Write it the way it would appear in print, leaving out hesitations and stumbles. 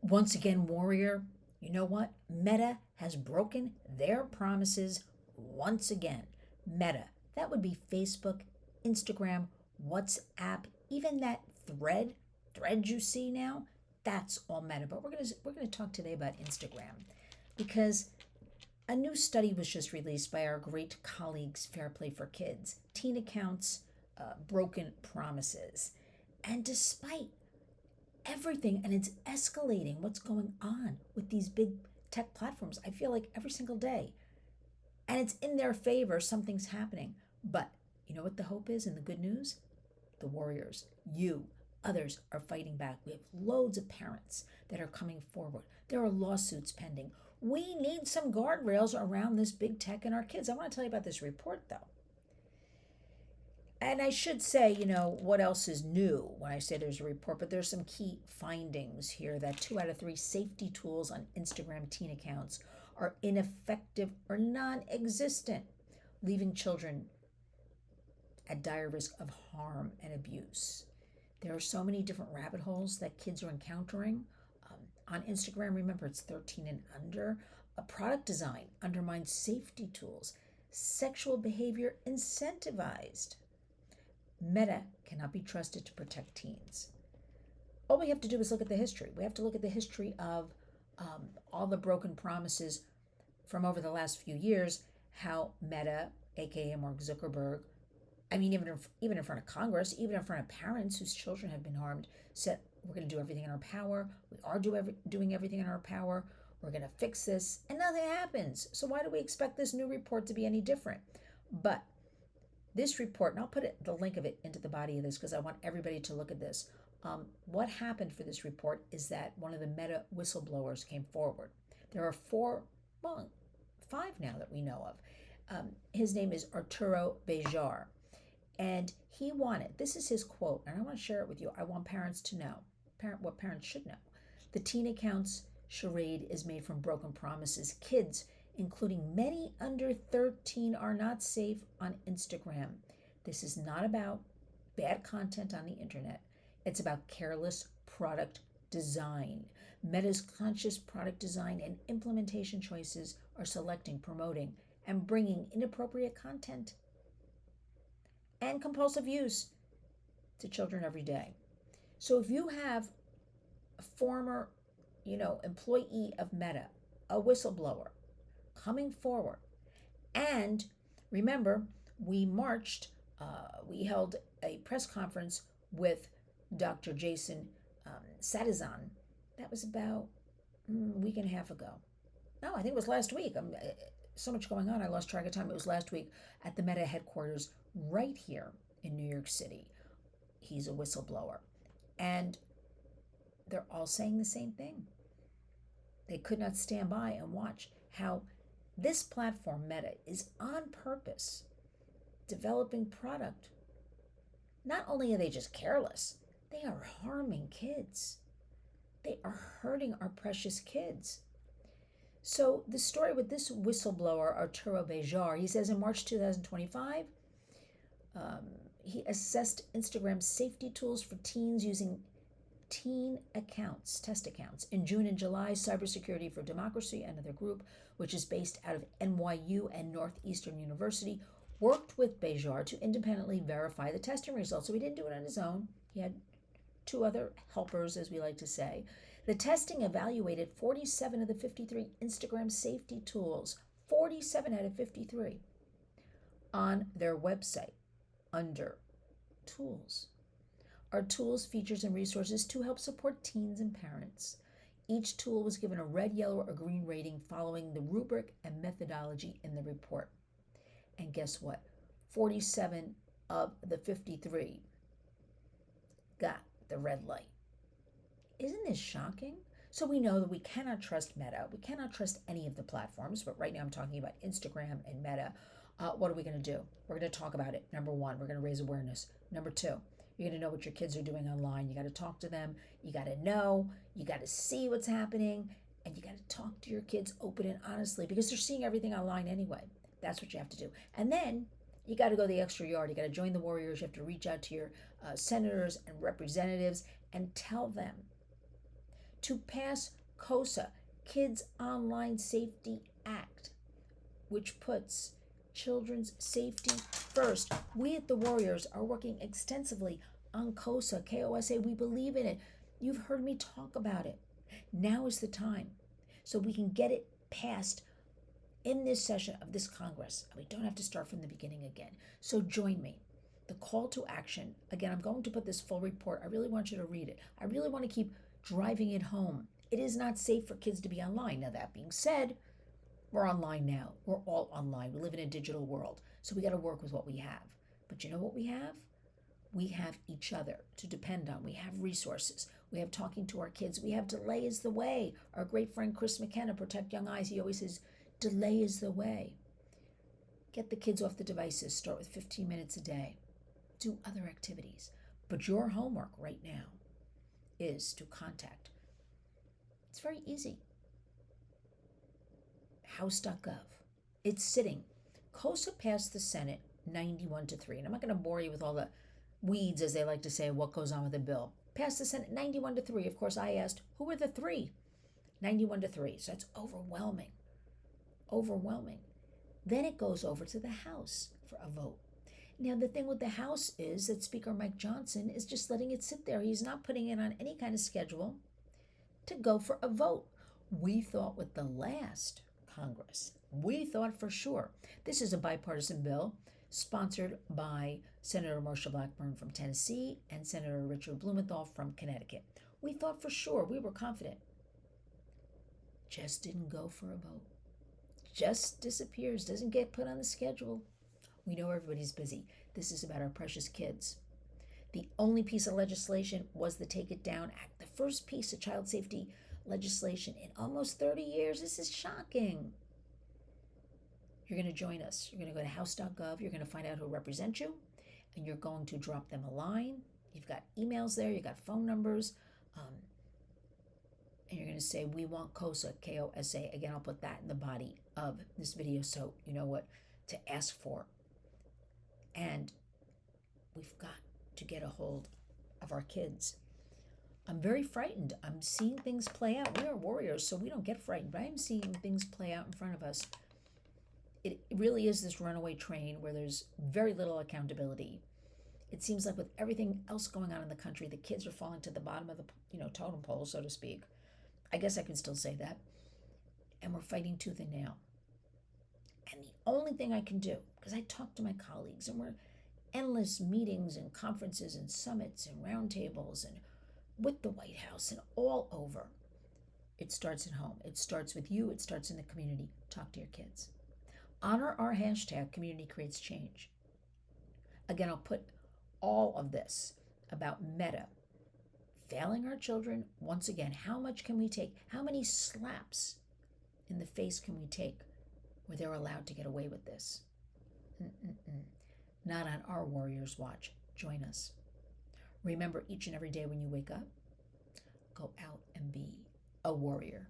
Once again, warrior, you know what? Meta has broken their promises once again. Meta, that would be Facebook, Instagram, WhatsApp, even that thread you see now, that's all Meta. But we're gonna talk today about Instagram because a new study was just released by our great colleagues, Fair Play for Kids. Teen accounts, broken promises, and despite everything, and it's escalating what's going on with these big tech platforms. I feel like every single day, and it's in their favor, something's happening. But you know what the hope is and the good news? The warriors, you, others are fighting back. We have loads of parents that are coming forward. There are lawsuits pending. We need some guardrails around this big tech and our kids. I want to tell you about this report though. And I should say, what else is new when I say there's a report, but there's some key findings here that 2 out of 3 safety tools on Instagram teen accounts are ineffective or non existent, leaving children at dire risk of harm and abuse. There are so many different rabbit holes that kids are encountering. On Instagram, remember it's 13 and under. A product design undermines safety tools. Sexual behavior incentivized. Meta cannot be trusted to protect teens. All we have to do is look at the history. We have to look at the history of all the broken promises from over the last few years, how Meta, aka Mark Zuckerberg, even in front of Congress, even in front of parents whose children have been harmed, said, we're going to do everything in our power. We are doing everything in our power. We're going to fix this, and nothing happens. So why do we expect this new report to be any different? But this report, and I'll put the link of it into the body of this because I want everybody to look at this. What happened for this report is that one of the Meta whistleblowers came forward. There are 5 now that we know of. His name is Arturo Béjar. And he wanted, this is his quote, and I want to share it with you. I want parents to know, what parents should know. The teen accounts charade is made from broken promises. Kids, including many under 13, are not safe on Instagram. This is not about bad content on the internet. It's about careless product design. Meta's conscious product design and implementation choices are selecting, promoting, and bringing inappropriate content and compulsive use to children every day. So if you have a former, employee of Meta, a whistleblower, coming forward, and remember, we held a press conference with Dr. Jason Sadizan. That was about a week and a half ago. No, I think it was last week. So much going on, I lost track of time. It was last week at the Meta headquarters right here in New York City. He's a whistleblower. And they're all saying the same thing. They could not stand by and watch how this platform, Meta, is on purpose developing product. Not only are they just careless, they are harming kids. They are hurting our precious kids. So the story with this whistleblower, Arturo Béjar, he says in March 2025, he assessed Instagram's safety tools for teens using teen accounts, test accounts. In June and July, Cybersecurity for Democracy, another group which is based out of NYU and Northeastern University, worked with Béjar to independently verify the testing results. So he didn't do it on his own. He had 2 other helpers, as we like to say. The testing evaluated 47 of the 53 Instagram safety tools, 47 out of 53, on their website under tools. Our tools, features, and resources to help support teens and parents. Each tool was given a red, yellow, or green rating following the rubric and methodology in the report. And guess what? 47 of the 53 got the red light. Isn't this shocking? So we know that we cannot trust Meta. We cannot trust any of the platforms, but right now I'm talking about Instagram and Meta. What are we going to do? We're going to talk about it. Number 1, we're going to raise awareness. Number 2, you're going to know what your kids are doing online. You got to talk to them. You got to know. You got to see what's happening. And you got to talk to your kids open and honestly because they're seeing everything online anyway. That's what you have to do. And then you got to go the extra yard. You got to join the warriors. You have to reach out to your senators and representatives and tell them to pass KOSA, Kids Online Safety Act, which puts children's safety first. We at the Warriors are working extensively on KOSA, KOSA. We believe in it. You've heard me talk about it. Now is the time so we can get it passed in this session of this Congress. We don't have to start from the beginning again. So join me. The call to action, again, I'm going to put this full report. I really want you to read it. I really want to keep driving it home. It is not safe for kids to be online. Now, that being said, we're online now. We're all online. We live in a digital world. So we got to work with what we have. But you know what we have? We have each other to depend on. We have resources. We have talking to our kids. We have Delay is the Way. Our great friend Chris McKenna, Protect Young Eyes, he always says, delay is the way. Get the kids off the devices. Start with 15 minutes a day. Do other activities. But your homework right now is to contact. It's very easy. House.gov. It's sitting. KOSA passed the Senate 91-3. And I'm not going to bore you with all the weeds, as they like to say, what goes on with the bill. Passed the Senate 91-3. Of course, I asked, who were the three? 91-3. So that's overwhelming. Overwhelming. Then it goes over to the House for a vote. Now, the thing with the House is that Speaker Mike Johnson is just letting it sit there. He's not putting it on any kind of schedule to go for a vote. We thought with the last Congress, we thought for sure. This is a bipartisan bill sponsored by Senator Marsha Blackburn from Tennessee and Senator Richard Blumenthal from Connecticut. We thought for sure, we were confident. Just didn't go for a vote. Just disappears, doesn't get put on the schedule. We know everybody's busy. This is about our precious kids. The only piece of legislation was the Take It Down Act, the first piece of child safety legislation in almost 30 years. This is shocking. You're going to join us. You're going to go to house.gov. You're going to find out who represents you, and you're going to drop them a line. You've got emails there. You've got phone numbers. And you're going to say, we want KOSA, K-O-S-A. Again, I'll put that in the body of this video so you know what to ask for. And we've got to get a hold of our kids. I'm very frightened. I'm seeing things play out. We are warriors, so we don't get frightened, but I'm seeing things play out in front of us. It really is this runaway train where there's very little accountability. It seems like with everything else going on in the country, the kids are falling to the bottom of the totem pole, so to speak. I guess I can still say that. And we're fighting tooth and nail. And the only thing I can do, because I talk to my colleagues, and we're endless meetings and conferences and summits and roundtables and with the White House and all over. It starts at home. It starts with you. It starts in the community. Talk to your kids. Honor our hashtag, Community Creates Change. Again, I'll put all of this about Meta failing our children. Once again, how much can we take? How many slaps in the face can we take where they're allowed to get away with this? Not on our Warriors watch. Join us. Remember, each and every day when you wake up, go out and be a warrior.